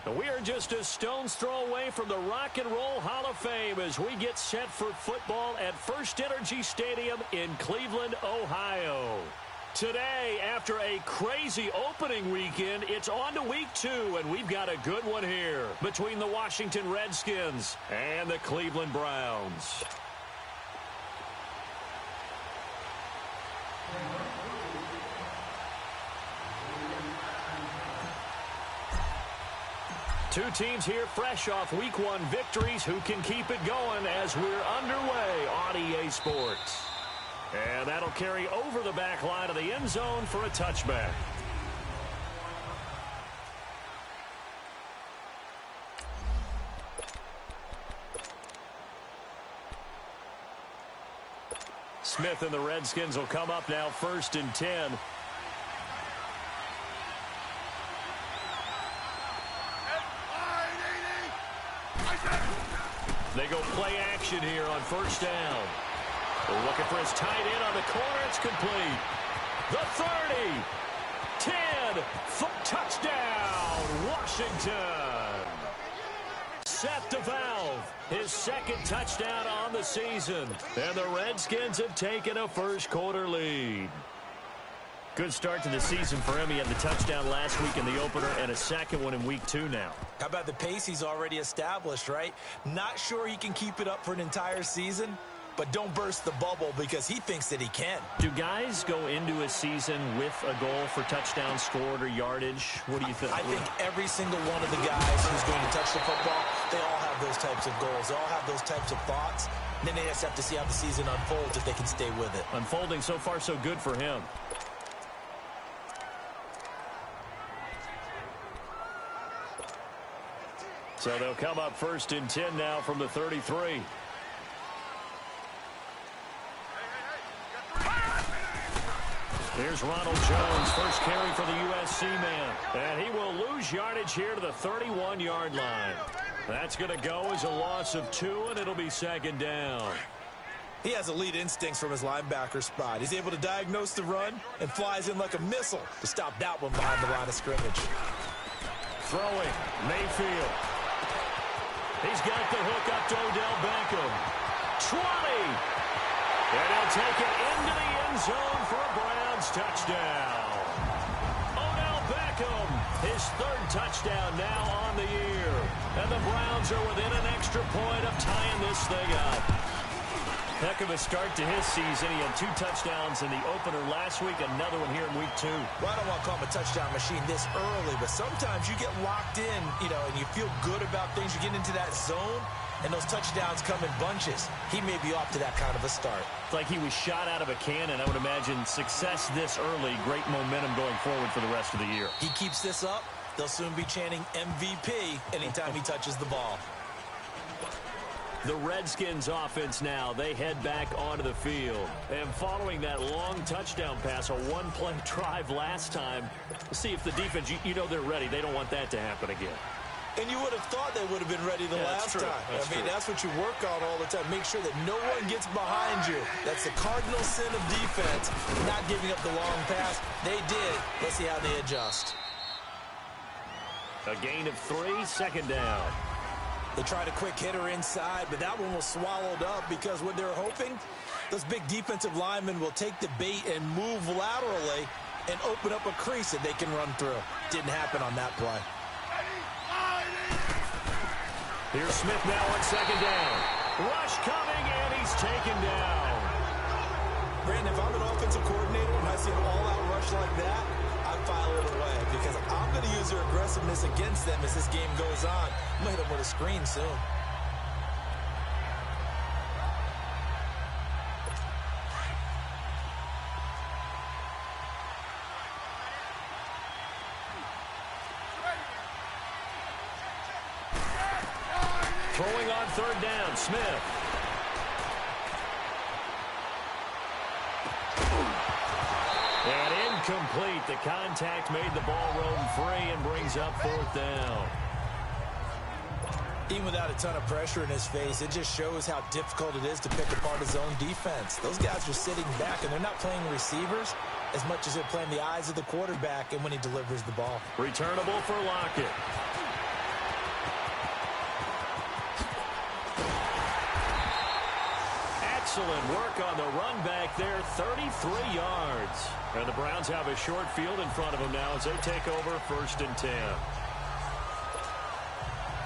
We are just a stone's throw away from the Rock and Roll Hall of Fame as we get set for football at First Energy Stadium in Cleveland, Ohio. Today, after a crazy opening weekend, it's on to week 2, and we've got a good one here between the Washington Redskins and the Cleveland Browns. Two teams here fresh off Week 1 victories who can keep it going as we're underway on EA Sports. And that'll carry over the back line of the end zone for a touchback. Smith and the Redskins will come up now 1st and 10. They go play action here on 1st down. They're looking for his tight end on the corner. It's complete. The 30. 10. Touchdown, Washington. Seth DeValve, his 2nd touchdown on the season. And the Redskins have taken a first-quarter lead. Good start to the season for him. He had the touchdown last week in the opener and a 2nd one in week 2 now. How about the pace he's already established, right? Not sure he can keep it up for an entire season, but don't burst the bubble because he thinks that he can. Do guys go into a season with a goal for touchdowns scored or yardage? What do you think? I think every single one of the guys who's going to touch the football, they all have those types of goals. They all have those types of thoughts. And then they just have to see how the season unfolds if they can stay with it. Unfolding so far so good for him. So they'll come up 1st and 10 now from the 33. Here's Ronald Jones, first carry for the USC man. And he will lose yardage here to the 31-yard line. That's going to go as a loss of 2, and it'll be 2nd down. He has elite instincts from his linebacker spot. He's able to diagnose the run and flies in like a missile to stop that one behind the line of scrimmage. Throwing, Mayfield. He's got the hook up to Odell Beckham. 20. And he'll take it into the end zone for a Browns touchdown. Odell Beckham, his 3rd touchdown now on the year. And the Browns are within an extra point of tying this thing up. Heck of a start to his season. He had 2 touchdowns in the opener last week, another one here in week 2. Well, I don't want to call him a touchdown machine this early, but sometimes you get locked in, and you feel good about things. You get into that zone, and those touchdowns come in bunches. He may be off to that kind of a start. It's like he was shot out of a cannon. I would imagine success this early, great momentum going forward for the rest of the year. He keeps this up, they'll soon be chanting MVP anytime he touches the ball. The Redskins offense now, they head back onto the field. And following that long touchdown pass, a one-play drive last time, see if the defense, you know they're ready. They don't want that to happen again. And you would have thought they would have been ready the last time. That's what you work on all the time. Make sure that no one gets behind you. That's the cardinal sin of defense, not giving up the long pass. They did. Let's see how they adjust. A gain of 3, 2nd down. They tried a quick hitter inside, but that one was swallowed up because what they're hoping, those big defensive linemen will take the bait and move laterally and open up a crease that they can run through. Didn't happen on that play. Here's Smith now on 2nd down. Rush coming, and he's taken down. Brandon, if I'm an offensive coordinator and I see an all-out rush like that, I'd file it away because I'm going to use their aggressiveness against them as this game goes on. I'm going to hit them with a screen soon. Throwing on 3rd down, Smith. And incomplete. The contact made the ball roam free and brings up 4th down. Even without a ton of pressure in his face, it just shows how difficult it is to pick apart his own defense. Those guys are sitting back, and they're not playing receivers as much as they're playing the eyes of the quarterback and when he delivers the ball. Returnable for Lockett. Excellent work on the run back there, 33 yards. And the Browns have a short field in front of them now as they take over 1st and 10.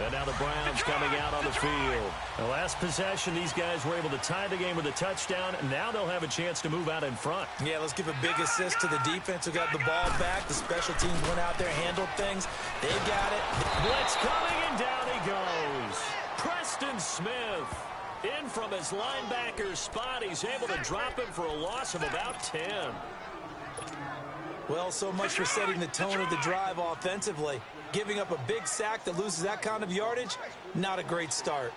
And now the Browns coming out on the field. The last possession, these guys were able to tie the game with a touchdown, and now they'll have a chance to move out in front. Yeah, let's give a big assist to the defense who got the ball back. The special teams went out there, handled things. They got it. Blitz coming, and down he goes. Preston Smith in from his linebacker spot. He's able to drop him for a loss of about 10. Well, so much for setting the tone of the drive offensively. Giving up a big sack that loses that kind of yardage, not a great start.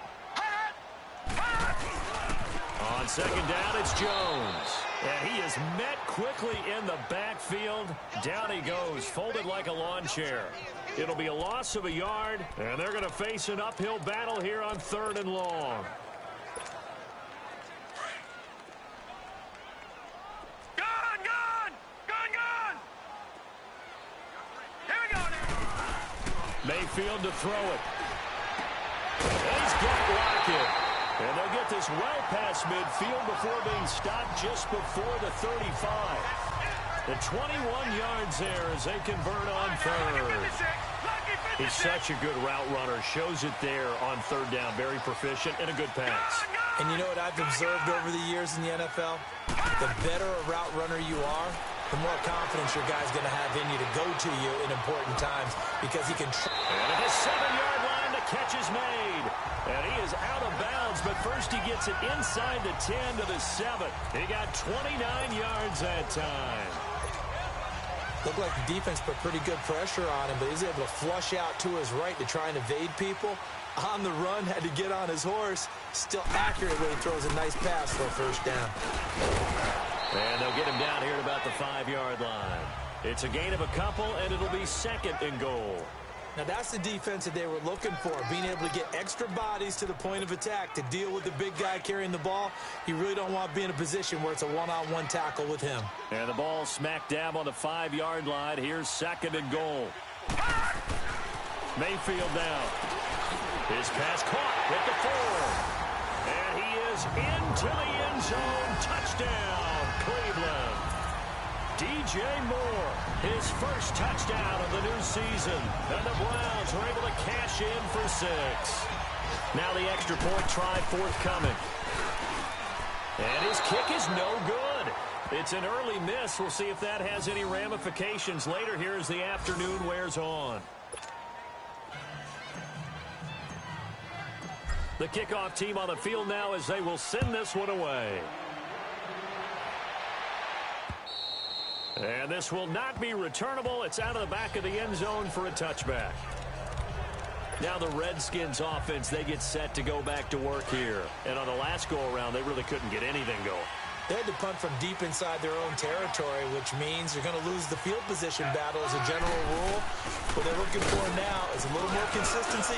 On 2nd down, it's Jones. And he is met quickly in the backfield. Down he goes, folded like a lawn chair. It'll be a loss of a yard, and they're going to face an uphill battle here on 3rd and long. Mayfield to throw it. And he's got Lockett. And they'll get this well past midfield before being stopped just before the 35. The 21 yards there as they convert on 3rd. He's such a good route runner. Shows it there on 3rd down. Very proficient and a good pass. And you know what I've observed over the years in the NFL? The better a route runner you are, the more confidence your guy's going to have in you to go to you in important times because he can. And at the 7-yard line, the catch is made. And he is out of bounds, but first he gets it inside the 10 to the 7. He got 29 yards that time. Looked like the defense put pretty good pressure on him, but he was able to flush out to his right to try and evade people. On the run, had to get on his horse. Still accurate when he throws a nice pass for a 1st down. And they'll get him down here at about the 5-yard line. It's a gain of a couple, and it'll be 2nd and goal. Now, that's the defense that they were looking for, being able to get extra bodies to the point of attack to deal with the big guy carrying the ball. You really don't want to be in a position where it's a one-on-one tackle with him. And the ball smack dab on the 5-yard line. Here's 2nd and goal. Mayfield now. His pass caught with the 4. And he is into the end zone. Touchdown, Cleveland. DJ Moore, his first touchdown of the new season. And the Browns are able to cash in for 6. Now the extra point try forthcoming. And his kick is no good. It's an early miss. We'll see if that has any ramifications later here as the afternoon wears on. The kickoff team on the field now as they will send this one away. And this will not be returnable. It's out of the back of the end zone for a touchback. Now the Redskins offense, they get set to go back to work here. And on the last go-around, they really couldn't get anything going. They had to punt from deep inside their own territory, which means they're going to lose the field position battle as a general rule. What they're looking for now is a little more consistency,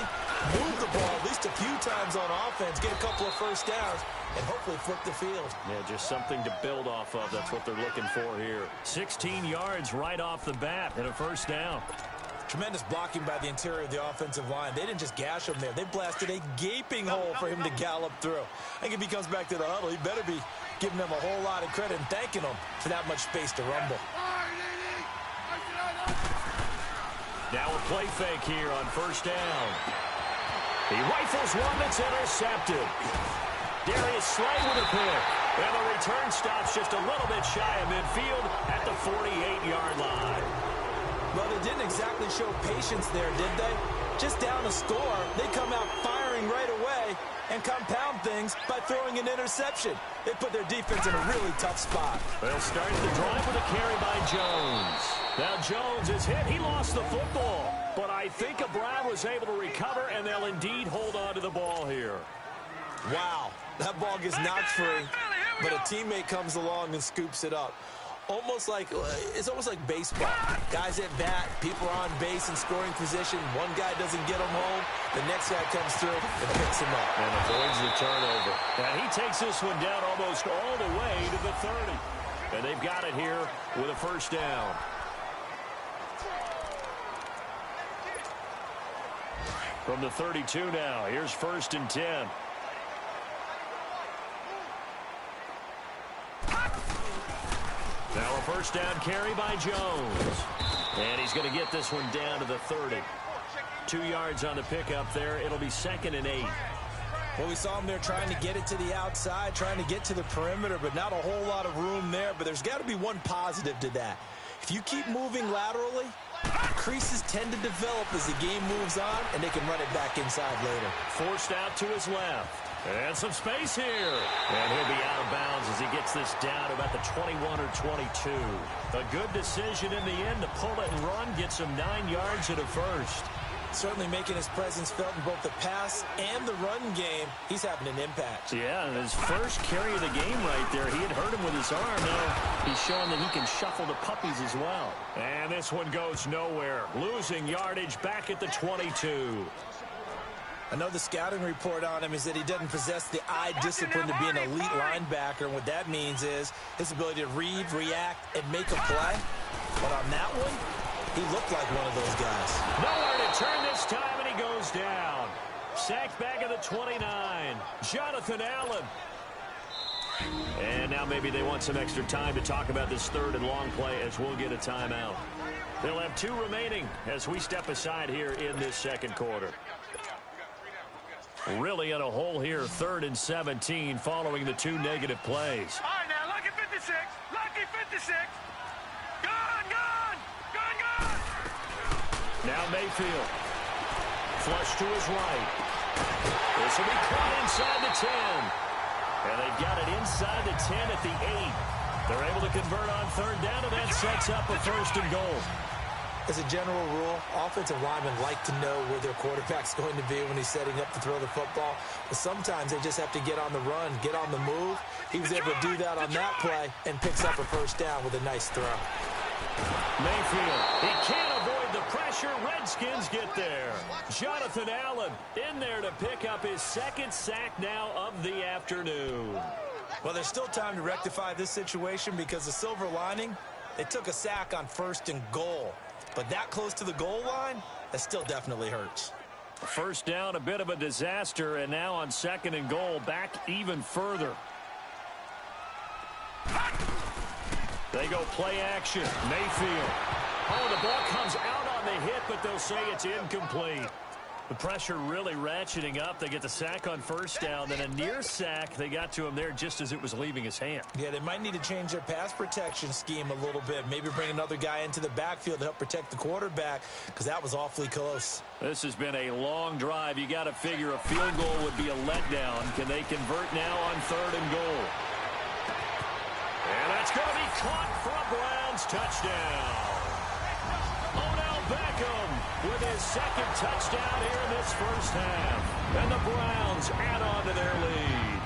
move the ball at least a few times on offense, get a couple of 1st downs, and hopefully flip the field. Yeah, just something to build off of. That's what they're looking for here. 16 yards right off the bat and a 1st down. Tremendous blocking by the interior of the offensive line. They didn't just gash him there. They blasted a gaping hole for him to gallop through. I think if he comes back to the huddle, he better be giving them a whole lot of credit and thanking them for that much space to rumble. Now a play fake here on 1st down. He rifles one that's intercepted. Darius Slay with a pick. And the return stops just a little bit shy of midfield at the 48-yard line. Well, they didn't exactly show patience there, did they? Just down a score, they come out firing right away and compound things by throwing an interception. They put their defense in a really tough spot. They'll start the drive with a carry by Jones. Now Jones is hit. He lost the football. But I think Brown was able to recover, and they'll indeed hold on to the ball here. Wow, that ball gets knocked free, but a teammate comes along and scoops it up. It's almost like baseball. Guys at bat, people are on base in scoring position. One guy doesn't get him home. The next guy comes through and picks him up. And avoids the turnover. And he takes this one down almost all the way to the 30. And they've got it here with a 1st down. From the 32 now, here's 1st and 10. first down carry by Jones. And he's going to get this one down to the 30. 2 yards on the pickup there. It'll be 2nd and 8. Well, we saw him there trying to get it to the outside, trying to get to the perimeter, but not a whole lot of room there. But there's got to be one positive to that. If you keep moving laterally, creases tend to develop as the game moves on, and they can run it back inside later. Forced out to his left. And some space here. And he'll be out of bounds as he gets this down about the 21 or 22. A good decision in the end to pull it and run, gets him 9 yards at a first. Certainly making his presence felt in both the pass and the run game. He's having an impact. Yeah, and his first carry of the game right there, he had hurt him with his arm. Now he's showing that he can shuffle the puppies as well. And this one goes nowhere. Losing yardage back at the 22. I know the scouting report on him is that he doesn't possess the eye discipline to be an elite linebacker. And what that means is his ability to read, react, and make a play. But on that one, he looked like one of those guys. Nowhere to turn this time, and he goes down. Sacked back at the 29. Jonathan Allen. And now maybe they want some extra time to talk about this 3rd and long play as we'll get a timeout. They'll have 2 remaining as we step aside here in this second quarter. Really in a hole here, 3rd and 17 following the 2 negative plays. All right, now, lucky 56. Lucky 56. Gone. Now Mayfield. Flush to his right. This will be caught inside the 10. And they've got it inside the 10 at the 8. They're able to convert on 3rd down, and that sets up a 1st and goal. As a general rule, offensive linemen like to know where their quarterback's going to be when he's setting up to throw the football. But sometimes they just have to get on the run, get on the move. He was able to do that on that play and picks up a 1st down with a nice throw. Mayfield, he can't avoid the pressure. Redskins get there. Jonathan Allen in there to pick up his 2nd sack now of the afternoon. Well, there's still time to rectify this situation because the silver lining, they took a sack on 1st and goal. But that close to the goal line, that still definitely hurts. 1st down, a bit of a disaster, and now on 2nd and goal, back even further. They go play action. Mayfield. Oh, the ball comes out on the hit, but they'll say it's incomplete. The pressure really ratcheting up. They get the sack on 1st down, then a near sack. They got to him there just as it was leaving his hand. Yeah, they might need to change their pass protection scheme a little bit. Maybe bring another guy into the backfield to help protect the quarterback because that was awfully close. This has been a long drive. You got to figure a field goal would be a letdown. Can they convert now on 3rd and goal? And that's going to be caught for a Browns touchdown. Odell Beckham with his 2nd touchdown here in this 1st half. And the Browns add on to their lead.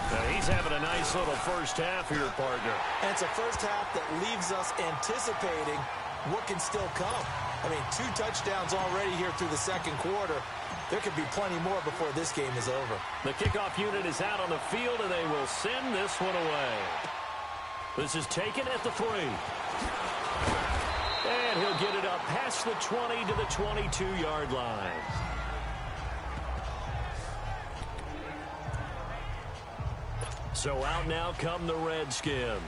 Now he's having a nice little 1st half here, partner. And it's a 1st half that leaves us anticipating what can still come. I mean, 2 touchdowns already here through the 2nd quarter. There could be plenty more before this game is over. The kickoff unit is out on the field, and they will send this one away. This is taken at the 3. And he'll get it up past the 20 to the 22-yard line. So out now come the Redskins.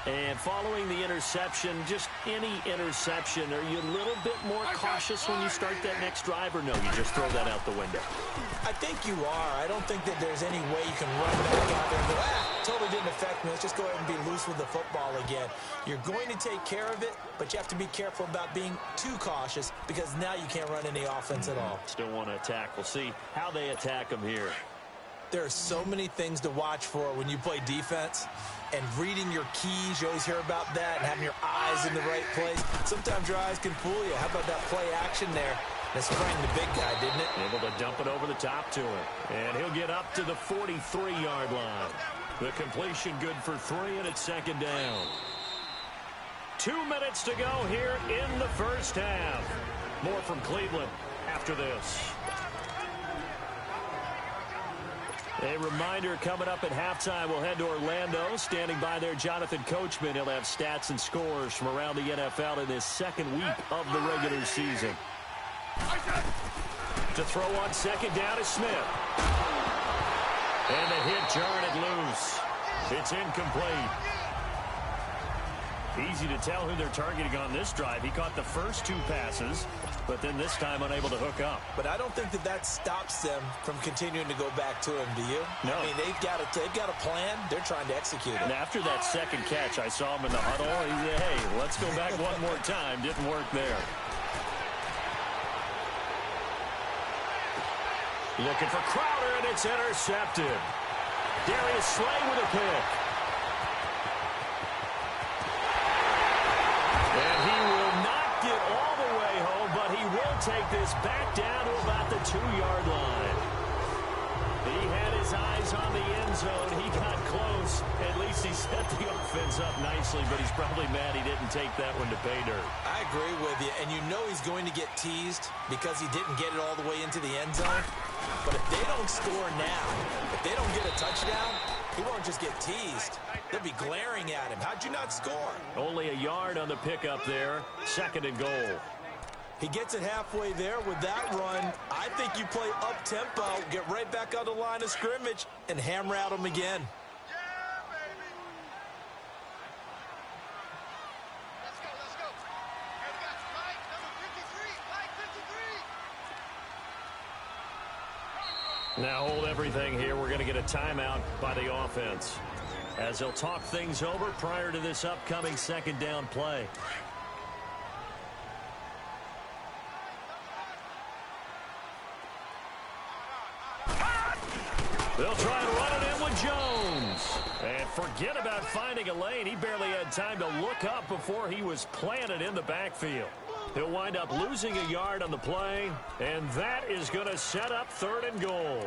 And following the interception, just any interception, are you a little bit more cautious when you start that next drive, or no, you just throw that out the window? I think you are. I don't think that there's any way you can run back out there and go, totally didn't affect me. Let's just go ahead and be loose with the football again. You're going to take care of it, but you have to be careful about being too cautious because now you can't run any offense at all. Still want to attack. We'll see how they attack them here. There are so many things to watch for when you play defense. And reading your keys, you always hear about that, and having your eyes in the right place. Sometimes your eyes can fool you. How about that play action there? That sprang the big guy, didn't it? Able to dump it over the top to him. And he'll get up to the 43-yard line. The completion good for 3, and it's 2nd down. 2 minutes to go here in the 1st half. More from Cleveland after this. A reminder, coming up at halftime, we'll head to Orlando. Standing by there, Jonathan Coachman. He'll have stats and scores from around the NFL in this 2nd week of the regular season. To throw on 2nd down is Smith. And the hit jarred it loose. It's incomplete. Easy to tell who they're targeting on this drive. He caught the first 2 passes, but then this time unable to hook up. But I don't think that stops them from continuing to go back to him, do you? No. I mean, they've got a plan. They're trying to execute it. And after that second catch, I saw him in the huddle. He said, hey, let's go back one more time. Didn't work there. Looking for Crowder, and it's intercepted. Darius Slay with a pick. And he will not get all the way home, but he will take this back down to about the 2-yard line. He had his eyes on the end zone. He got close. At least he set the offense up nicely, but he's probably mad he didn't take that one to pay dirt. I agree with you, and you know he's going to get teased because he didn't get it all the way into the end zone. But if they don't score now, if they don't get a touchdown, he won't just get teased. They'll be glaring at him. How'd you not score? Only a yard on the pickup there. 2nd and goal. He gets it halfway there with that run. I think you play up-tempo, get right back on the line of scrimmage, and hammer at him again. Now hold everything here. We're going to get a timeout by the offense as they'll talk things over prior to this upcoming 2nd down play. They'll try and run it in with Jones. And forget about finding a lane. He barely had time to look up before he was planted in the backfield. He'll wind up losing a yard on the play, and that is going to set up 3rd and goal.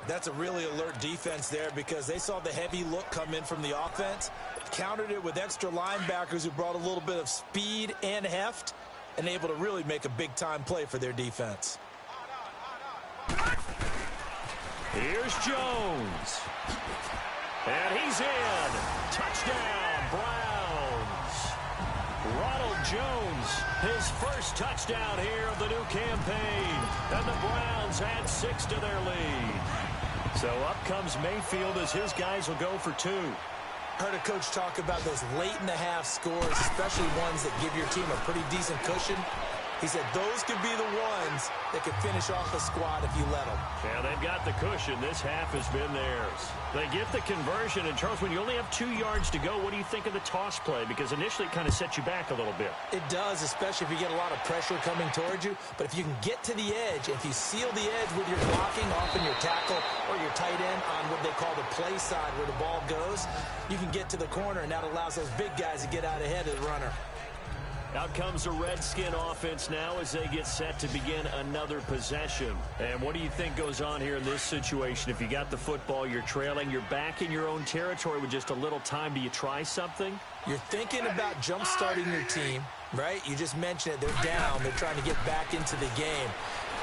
That's a really alert defense there because they saw the heavy look come in from the offense, countered it with extra linebackers who brought a little bit of speed and heft, and able to really make a big-time play for their defense. Here's Jones. And he's in. Touchdown, Browns. Ronald Jones, his first touchdown here of the new campaign. And the Browns add 6 to their lead. So up comes Mayfield as his guys will go for 2. Heard a coach talk about those late-in-the-half scores, especially ones that give your team a pretty decent cushion. He said those could be the ones that could finish off a squad if you let them. Yeah, they've got the cushion. This half has been theirs. They get the conversion. And, Charles, when you only have 2 yards to go, what do you think of the toss play? Because initially it kind of sets you back a little bit. It does, especially if you get a lot of pressure coming towards you. But if you can get to the edge, if you seal the edge with your blocking, often your tackle or your tight end on what they call the play side where the ball goes, you can get to the corner, and that allows those big guys to get out ahead of the runner. Out comes the Redskin offense now as they get set to begin another possession. And what do you think goes on here in this situation? If you got the football, you're trailing, you're back in your own territory with just a little time. Do you try something? You're thinking about jump-starting your team, right? You just mentioned it. They're down. They're trying to get back into the game.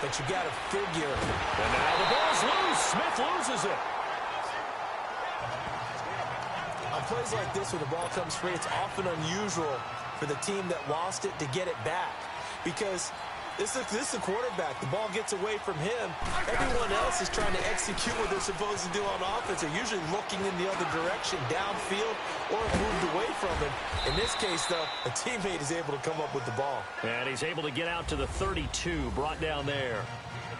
But you got to figure. And now the ball's loose. Smith loses it. On plays like this, when the ball comes free, it's often unusual for the team that lost it to get it back. Because this is a quarterback. The ball gets away from him. Everyone else is trying to execute what they're supposed to do on offense. They're usually looking in the other direction, downfield, or moved away from him. In this case, though, a teammate is able to come up with the ball. And he's able to get out to the 32, brought down there.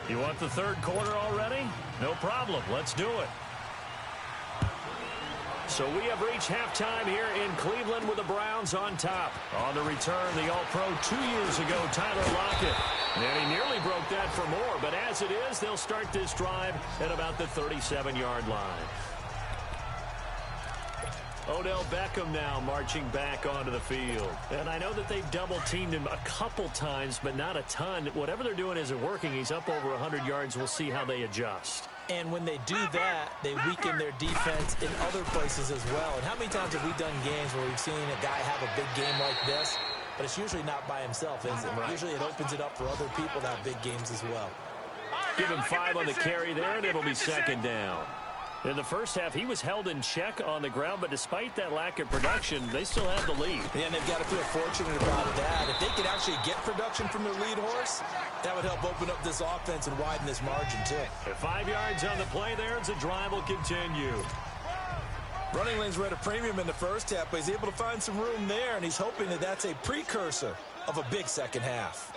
You want the 3rd quarter already? No problem. Let's do it. So we have reached halftime here in Cleveland with the Browns on top. On the return, the All-Pro 2 years ago, Tyler Lockett. And he nearly broke that for more, but as it is, they'll start this drive at about the 37-yard line. Odell Beckham now marching back onto the field. And I know that they've double-teamed him a couple times, but not a ton. Whatever they're doing isn't working. He's up over 100 yards. We'll see how they adjust. And when they do that, they weaken their defense in other places as well. And how many times have we done games where we've seen a guy have a big game like this? But it's usually not by himself, is it? Right. Usually it opens it up for other people to have big games as well. Give him 5 on the carry there, and it'll be 2nd down. In the first half, he was held in check on the ground, but despite that lack of production, they still have the lead. Yeah, and they've got to feel fortunate about that. If they could actually get production from their lead horse, that would help open up this offense and widen this margin, too. At 5 yards on the play there, as the drive will continue. Running lanes were at a premium in the first half, but he's able to find some room there, and he's hoping that that's a precursor of a big second half.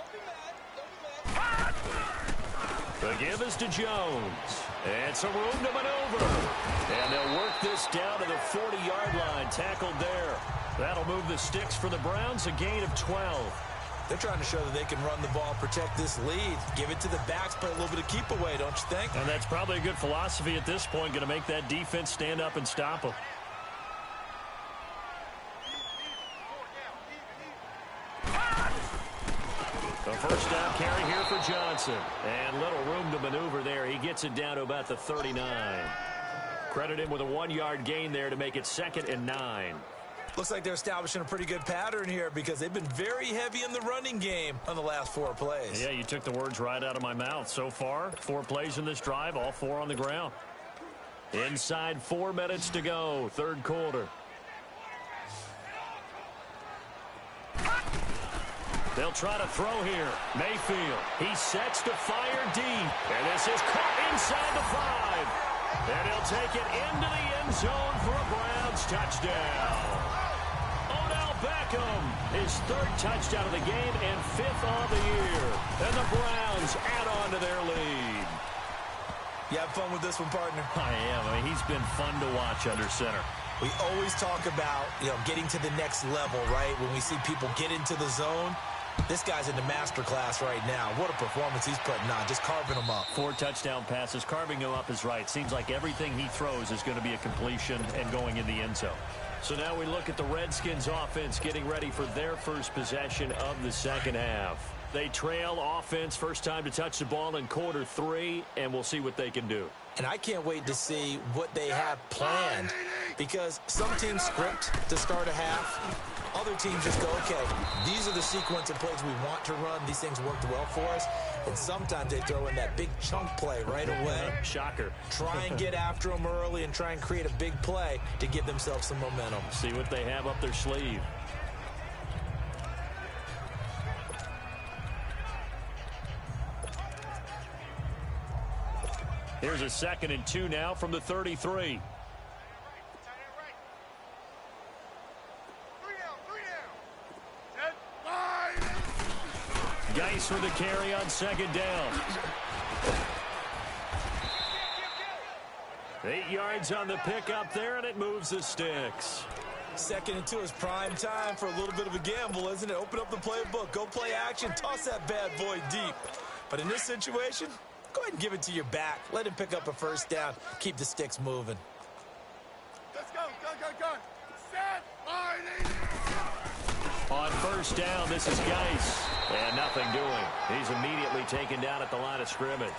The give is to Jones. And some room to maneuver. And they'll work this down to the 40-yard line. Tackled there. That'll move the sticks for the Browns, a gain of 12. They're trying to show that they can run the ball and protect this lead. Give it to the backs, play a little bit of keep away, don't you think? And that's probably a good philosophy at this point. Going to make that defense stand up and stop them. The first down carry here for Johnson. And little room to maneuver there. He gets it down to about the 39. Credit him with a 1-yard gain there to make it 2nd and 9. Looks like they're establishing a pretty good pattern here because they've been very heavy in the running game on the last 4 plays. Yeah, you took the words right out of my mouth. So far, 4 plays in this drive, all 4 on the ground. Inside 4 minutes to go, 3rd quarter. They'll try to throw here. Mayfield, he sets to fire deep. And this is caught inside the 5. And he'll take it into the end zone for a Browns touchdown. Odell Beckham, his 3rd touchdown of the game and 5th on the year. And the Browns add on to their lead. You have fun with this one, partner? I am. I mean, he's been fun to watch under center. We always talk about, getting to the next level, right? When we see people get into the zone. This guy's in the master class right now. What a performance he's putting on, just carving them up. 4 touchdown passes. Carving him up is right. Seems like everything he throws is going to be a completion and going in the end zone. So now we look at the Redskins offense getting ready for their first possession of the second half. They trail offense, first time to touch the ball in quarter 3, and we'll see what they can do. And I can't wait to see what they have planned because some teams script to start a half. Other teams just go, okay, these are the sequence of plays we want to run. These things worked well for us. And sometimes they throw in that big chunk play right away. Shocker. Try and get after them early and try and create a big play to give themselves some momentum. See what they have up their sleeve. Here's a 2nd and 2 now from the 33. Geis with the carry on 2nd down. 8 yards on the pickup there, and it moves the sticks. 2nd and 2 is prime time for a little bit of a gamble, isn't it? Open up the playbook, go play action, toss that bad boy deep. But in this situation, go ahead and give it to your back. Let him pick up a first down. Keep the sticks moving. Let's go. Go. Set. On first down, this is Geis. And nothing doing. He's immediately taken down at the line of scrimmage.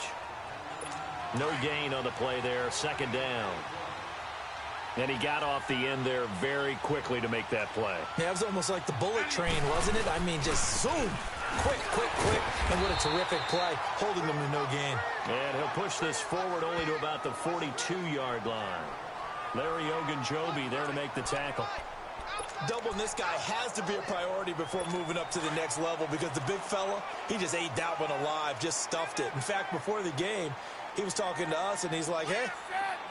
No gain on the play there. 2nd down. And he got off the end there very quickly to make that play. Yeah, it was almost like the bullet train, wasn't it? I mean, just zoom. Quick. And what a terrific play. Holding them to no gain. And he'll push this forward only to about the 42-yard line. Larry Ogunjobi there to make the tackle. Doubling this guy has to be a priority before moving up to the next level because the big fella, he just ate that one alive, just stuffed it. In fact, before the game, he was talking to us, and he's like, hey,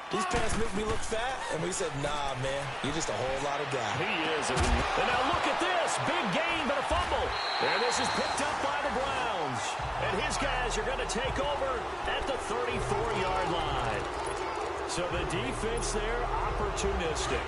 these pants make me look fat. And we said, nah, man, you're just a whole lot of guy. He is. And now look at this. Big gain, but a fumble. And this is picked up by the Browns. And his guys are going to take over at the 34-yard line. So the defense there, opportunistic.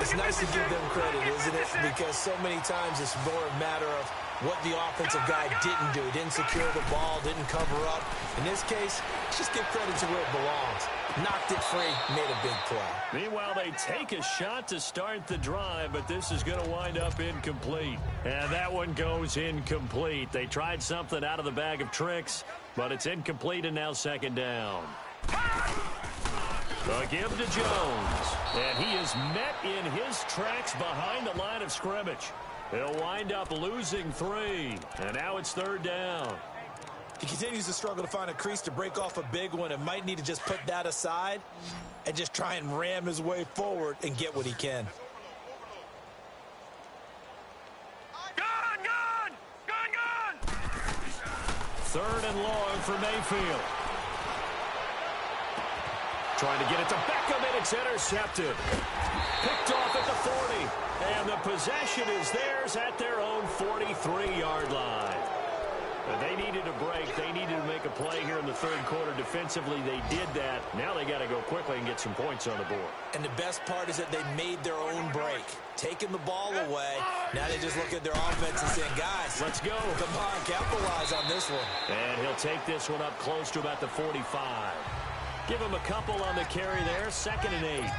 It's nice to give them credit, isn't it? Because so many times it's more a matter of what the offensive guy didn't do. Didn't secure the ball, didn't cover up. In this case, just give credit to where it belongs. Knocked it free, made a big play. Meanwhile, they take a shot to start the drive, but this is going to wind up incomplete. And that one goes incomplete. They tried something out of the bag of tricks, but it's incomplete and now 2nd down. The give to Jones, and he is met in his tracks behind the line of scrimmage. He'll wind up losing 3, and now it's 3rd down. He continues to struggle to find a crease to break off a big one and might need to just put that aside and just try and ram his way forward and get what he can. Gone! 3rd and long for Mayfield. Trying to get it to Beckham, and it's intercepted. Picked off at the 40. And the possession is theirs at their own 43-yard line. They needed a break. They needed to make a play here in the third quarter. Defensively, they did that. Now they got to go quickly and get some points on the board. And the best part is that they made their own break. Taking the ball away. Now they just look at their offense and saying, guys, let's go. Come on, capitalize on this one. And he'll take this one up close to about the 45. Give him a couple on the carry there. 2nd and 8.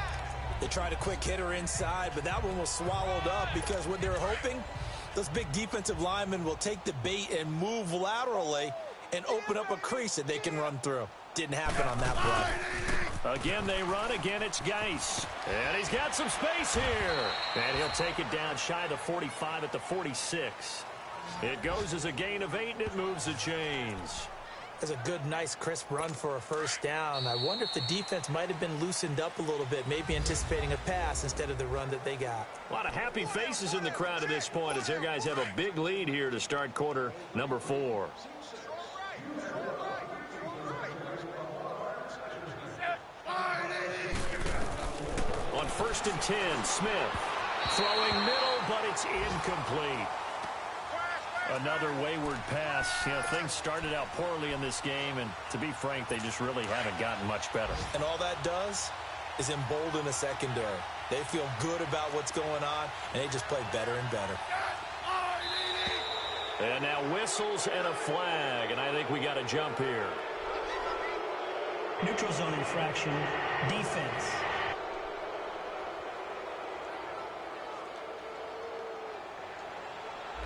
They tried a quick hitter inside, but that one was swallowed up because what they were hoping, those big defensive linemen will take the bait and move laterally and open up a crease that they can run through. Didn't happen on that play. Again, they run. Again, it's Geis. And he's got some space here. And he'll take it down shy of the 45 at the 46. It goes as a gain of 8, and it moves the chains. That's a good, nice, crisp run for a first down. I wonder if the defense might have been loosened up a little bit, maybe anticipating a pass instead of the run that they got. A lot of happy faces in the crowd at this point as their guys have a big lead here to start quarter number 4. On 1st and 10, Smith throwing middle, but it's incomplete. Another wayward pass. You know, things started out poorly in this game, and to be frank, they just really haven't gotten much better. And all that does is embolden a secondary. They feel good about what's going on, and they just play better and better. And now whistles and a flag, and I think we got a jump here. Neutral zone infraction, defense.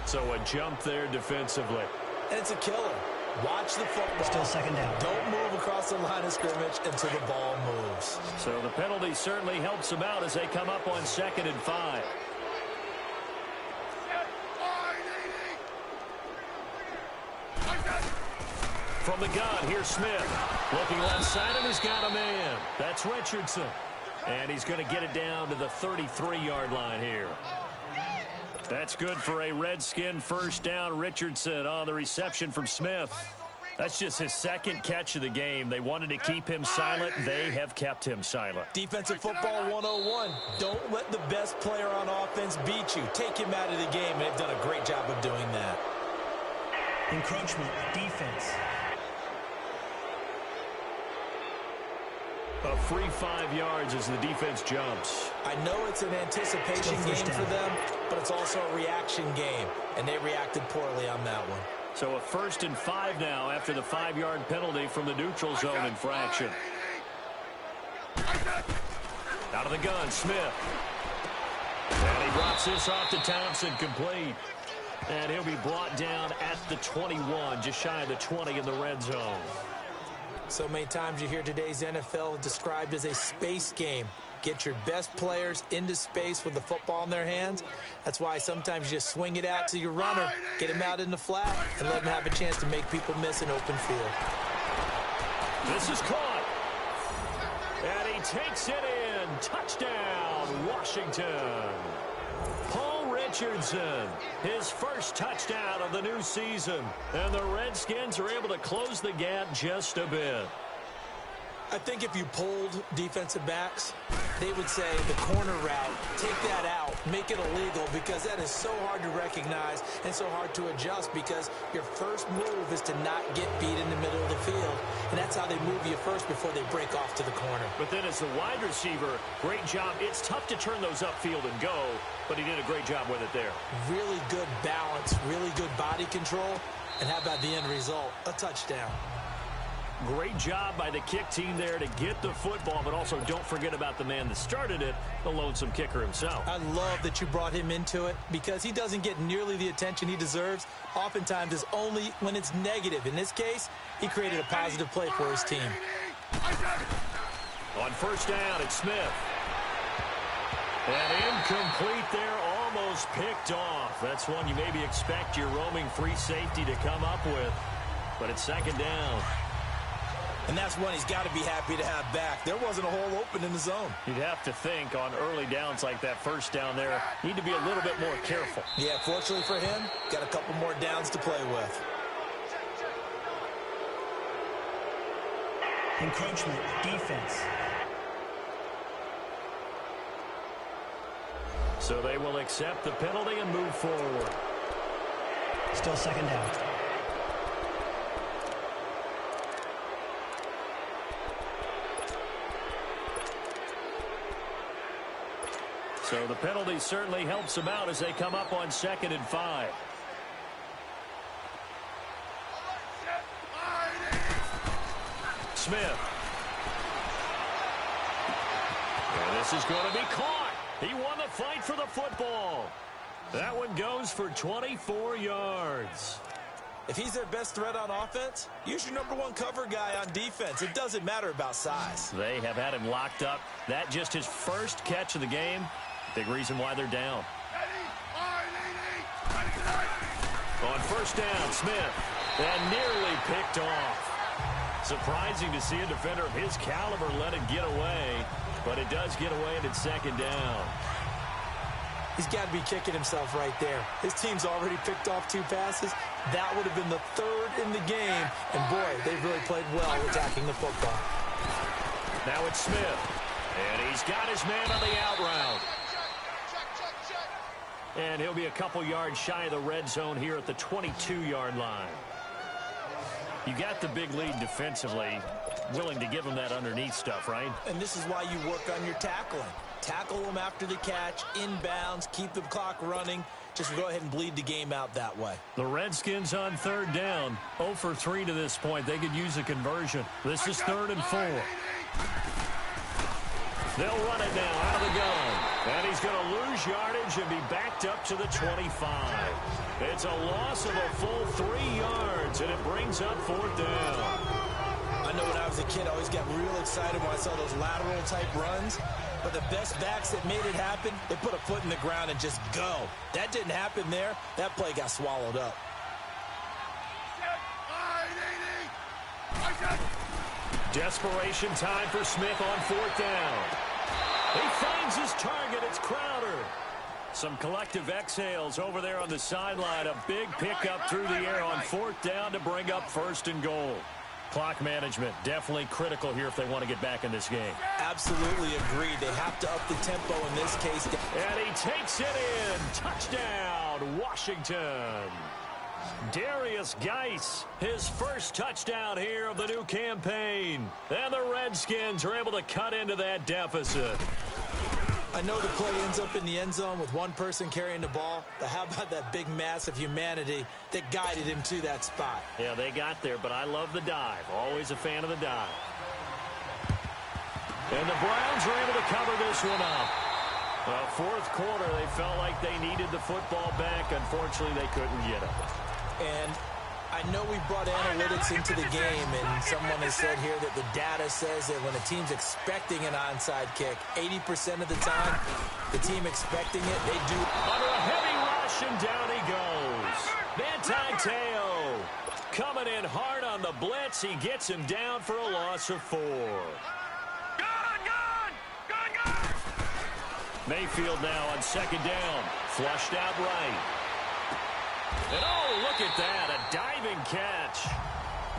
So a jump there defensively. And it's a killer. Watch the football. Still 2nd down. Don't move across the line of scrimmage until the ball moves. So the penalty certainly helps them out as they come up on 2nd and 5. From the gun, here's Smith. Looking left side, and he's got a man. That's Richardson. And he's going to get it down to the 33-yard line here. That's good for a Redskin first down. Richardson on the reception from Smith. That's just his 2nd catch of the game. They wanted to keep him silent. They have kept him silent. Defensive football 101. Don't let the best player on offense beat you. Take him out of the game, and they've done a great job of doing that. Encroachment, defense. A free 5 yards as the defense jumps. I know it's an anticipation game for them, but it's also a reaction game, and they reacted poorly on that one. So a 1st and 5 now after the 5-yard penalty from the neutral zone infraction. Out of the gun, Smith. And he drops this off to Townsend, complete. And he'll be brought down at the 21, just shy of the 20 in the red zone. So many times you hear today's NFL described as a space game. Get your best players into space with the football in their hands. That's why sometimes you just swing it out to your runner, get him out in the flat, and let him have a chance to make people miss an open field. This is caught. And he takes it in. Touchdown, Washington. Paul Richardson, his first touchdown of the new season. And the Redskins are able to close the gap just a bit. I think if you polled defensive backs, they would say the corner route, take that out, make it illegal, because that is so hard to recognize and so hard to adjust, because your first move is to not get beat in the middle of the field, and that's how they move you first before they break off to the corner. But then as the wide receiver, great job. It's tough to turn those upfield and go, but he did a great job with it there. Really good balance, really good body control, and how about the end result? A touchdown. Great job by the kick team there to get the football, but also don't forget about the man that started it, the lonesome kicker himself. I love that you brought him into it, because he doesn't get nearly the attention he deserves. Oftentimes it's only when it's negative. In this case, he created a positive play for his team. On first down, it's Smith. And incomplete there, almost picked off. That's one you maybe expect your roaming free safety to come up with, but it's second down. And that's one he's got to be happy to have back. There wasn't a hole open in the zone. You'd have to think on early downs like that first down there, need to be a little bit more careful. Yeah, fortunately for him, got a couple more downs to play with. Encroachment defense. So they will accept the penalty and move forward. Still second down. So the penalty certainly helps them out as they come up on 2nd and 5. Smith. And this is going to be caught. He won the fight for the football. That one goes for 24 yards. If he's their best threat on offense, use your #1 cover guy on defense. It doesn't matter about size. They have had him locked up. That just his first catch of the game. Big reason why they're down. On 1st down, Smith. And nearly picked off. Surprising to see a defender of his caliber let it get away. But it does get away and it's 2nd down. He's got to be kicking himself right there. His team's already picked off 2 passes. That would have been the 3rd in the game. And, boy, they've really played well attacking the football. Now it's Smith. And he's got his man on the out route. And he'll be a couple yards shy of the red zone here at the 22-yard line. You got the big lead defensively. Willing to give him that underneath stuff, right? And this is why you work on your tackling. Tackle them after the catch, inbounds, keep the clock running. Just go ahead and bleed the game out that way. The Redskins on 3rd down. 0 for 3 to this point. They could use a conversion. This is 3rd and 4. They'll run it now out of the gun. And he's going to lose yardage and be backed up to the 25. It's a loss of a full 3 yards, and it brings up 4th down. I know when I was a kid, I always got real excited when I saw those lateral-type runs. But the best backs that made it happen, they put a foot in the ground and just go. That didn't happen there. That play got swallowed up. Desperation time for Smith on 4th down. He finds his target. It's Crowder. Some collective exhales over there on the sideline. A big pickup through the air on 4th down to bring up 1st and goal. Clock management definitely critical here if they want to get back in this game. Absolutely agreed. They have to up the tempo in this case. And he takes it in. Touchdown, Washington. Darius Geis, his first touchdown here of the new campaign. And the Redskins are able to cut into that deficit. I know the play ends up in the end zone with one person carrying the ball, but how about that big mass of humanity that guided him to that spot? Yeah, they got there, but I love the dive. Always a fan of the dive. And the Browns are able to cover this one up. Well, 4th quarter, they felt like they needed the football back. Unfortunately, they couldn't get it. And I know we brought analytics into the game, and someone has said here that the data says that when a team's expecting an onside kick, 80% of the time, the team expecting it, they do. Under a heavy rush, and down he goes. Manti Te'o coming in hard on the blitz. He gets him down for a loss of 4. Mayfield now on 2nd down. Flushed out right. And oh, look at that, a diving catch.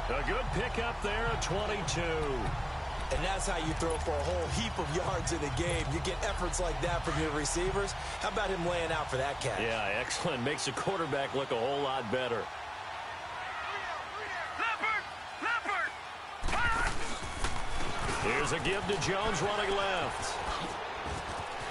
A good pickup there at 22. And that's how you throw for a whole heap of yards in a game. You get efforts like that from your receivers. How about him laying out for that catch? Yeah, excellent. Makes the quarterback look a whole lot better. Here's a give to Jones running left.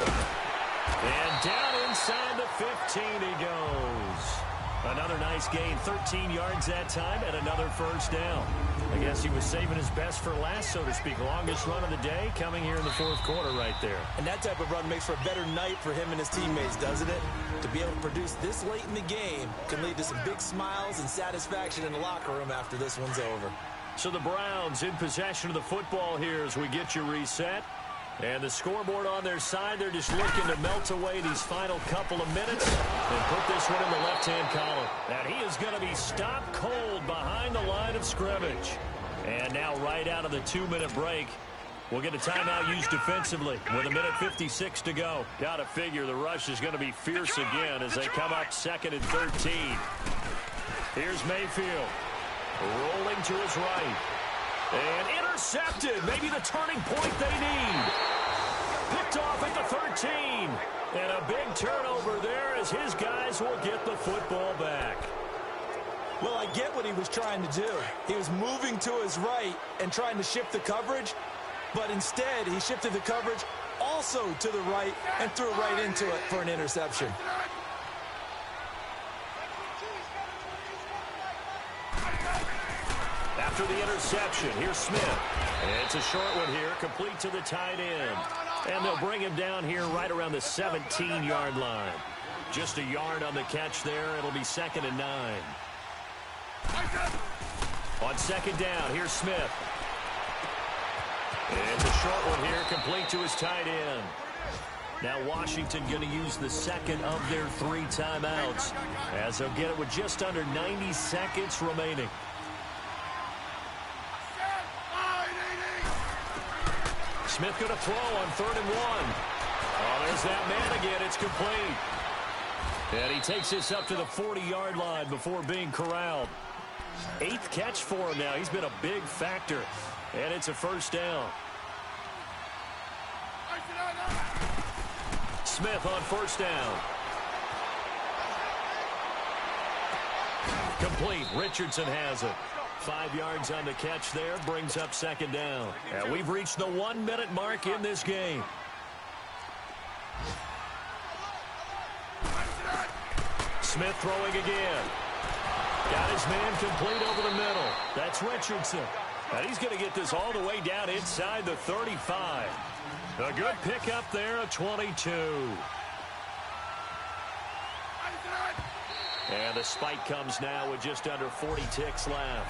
And down inside the 15 he goes. Another nice gain, 13 yards that time, and another 1st down. I guess he was saving his best for last, so to speak. Longest run of the day coming here in the 4th quarter right there. And that type of run makes for a better night for him and his teammates, doesn't it? To be able to produce this late in the game can lead to some big smiles and satisfaction in the locker room after this one's over. So the Browns in possession of the football here as we get you reset. And the scoreboard on their side, they're just looking to melt away these final couple of minutes and put this one in the left-hand column. And he is going to be stopped cold behind the line of scrimmage. And now right out of the 2-minute break, we'll get a timeout used defensively with 1:56 to go. Got to figure the rush is going to be fierce again as they come up 2nd and 13. Here's Mayfield rolling to his right. And Intercepted. Maybe the turning point they need. Picked off at the 13. And a big turnover there as his guys will get the football back. Well, I get what he was trying to do. He was moving to his right and trying to shift the coverage, but instead he shifted the coverage also to the right and threw right into it for an interception. After the interception, here's Smith. And it's a short one here, complete to the tight end. And they'll bring him down here right around the 17-yard line. Just a yard on the catch there. It'll be 2nd and 9. On 2nd down, here's Smith. It's a short one here, complete to his tight end. Now Washington going to use the second of their 3 timeouts as they'll get it with just under 90 seconds remaining. Smith going to throw on 3rd and 1. Oh, there's that man again. It's complete. And he takes this up to the 40-yard line before being corralled. 8th catch for him now. He's been a big factor. And it's a 1st down. Smith on 1st down. Complete. Richardson has it. 5 yards on the catch there. Brings up 2nd down. And we've reached the 1-minute mark in this game. Smith throwing again. Got his man complete over the middle. That's Richardson. And he's going to get this all the way down inside the 35. A good pickup there, a 22. And the spike comes now with just under 40 ticks left.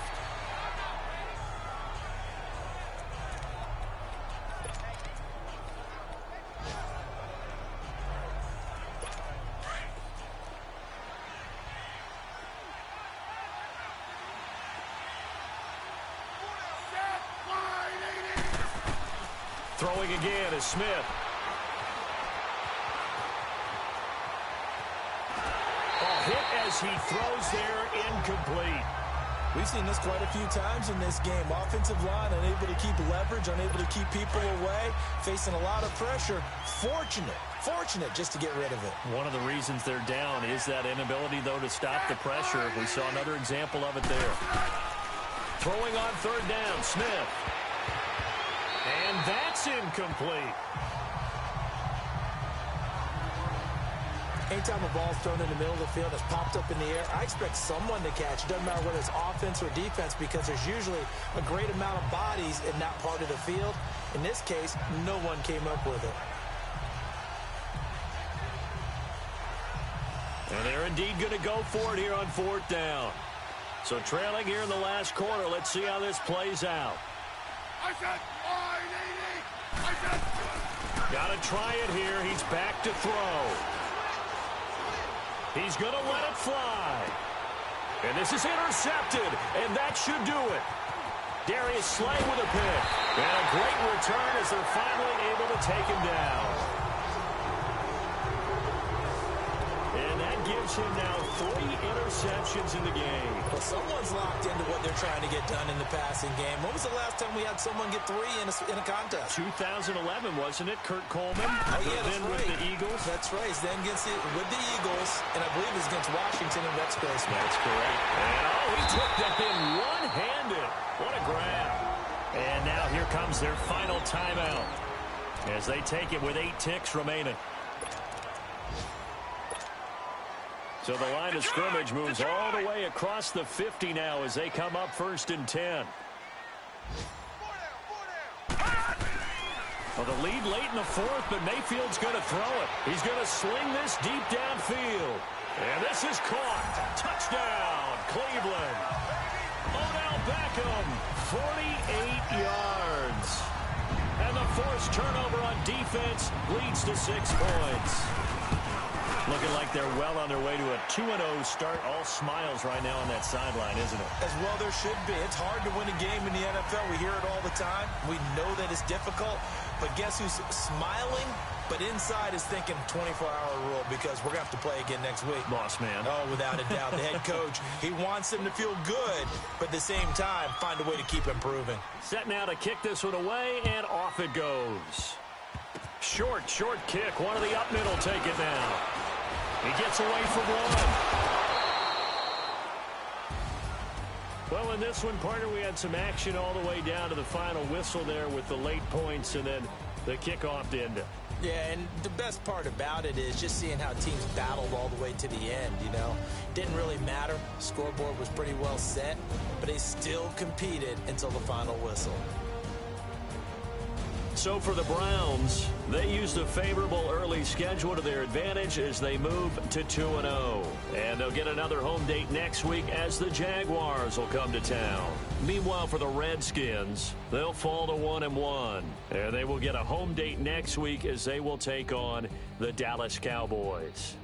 Throwing again is Smith. Hit as he throws there, incomplete. We've seen this quite a few times in this game. Offensive line unable to keep leverage, unable to keep people away, facing a lot of pressure. Fortunate just to get rid of it. One of the reasons they're down is that inability, though, to stop the pressure. We saw another example of it there. Throwing on 3rd down, Smith. And that's incomplete. Anytime a ball's thrown in the middle of the field, it's popped up in the air, I expect someone to catch. It doesn't matter whether it's offense or defense because there's usually a great amount of bodies in that part of the field. In this case, no one came up with it. And they're indeed going to go for it here on 4th down. So trailing here in the last quarter, let's see how this plays out. Got to try it here. He's back to throw. He's going to let it fly. And this is intercepted, and that should do it. Darius Slay with a pick. And a great return as they're finally able to take him down. And that gives him now 3 interceptions in the game. Well, someone's locked into what they're trying to get done in the passing game. When was the last time we had someone get 3 in a contest? 2011, wasn't it? Kurt Coleman. Oh, yeah, that's then right. With the Eagles. That's right. He's then with the Eagles, and I believe it's against Washington and Rex Grossman. That's correct. And he took that in one-handed. What a grab. And now here comes their final timeout as they take it with 8 ticks remaining. So the line of scrimmage moves all the way across the 50 now as they come up 1st and 10. Well, the lead late in the 4th, but Mayfield's going to throw it. He's going to sling this deep downfield. And this is caught. Touchdown, Cleveland. Odell Beckham, 48 yards. And the forced turnover on defense leads to 6 points. Looking like they're well on their way to a 2-0 start. All smiles right now on that sideline, isn't it? As well there should be. It's hard to win a game in the NFL. We hear it all the time. We know that it's difficult. But guess who's smiling But inside is thinking 24-hour rule because we're going to have to play again next week. Boss man. Oh, without a doubt. The head coach, he wants them to feel good, but at the same time, find a way to keep improving. Set now to kick this one away, and off it goes. Short kick. One of the up middle take it now. He gets away from one. Well, in this one, partner, we had some action all the way down to the final whistle there with the late points and then the kickoff to end it. Yeah, and the best part about it is just seeing how teams battled all the way to the end, you know. Didn't really matter. Scoreboard was pretty well set, but they still competed until the final whistle. So for the Browns, they used a favorable early schedule to their advantage as they move to 2-0. And they'll get another home date next week as the Jaguars will come to town. Meanwhile, for the Redskins, they'll fall to 1-1. And they will get a home date next week as they will take on the Dallas Cowboys.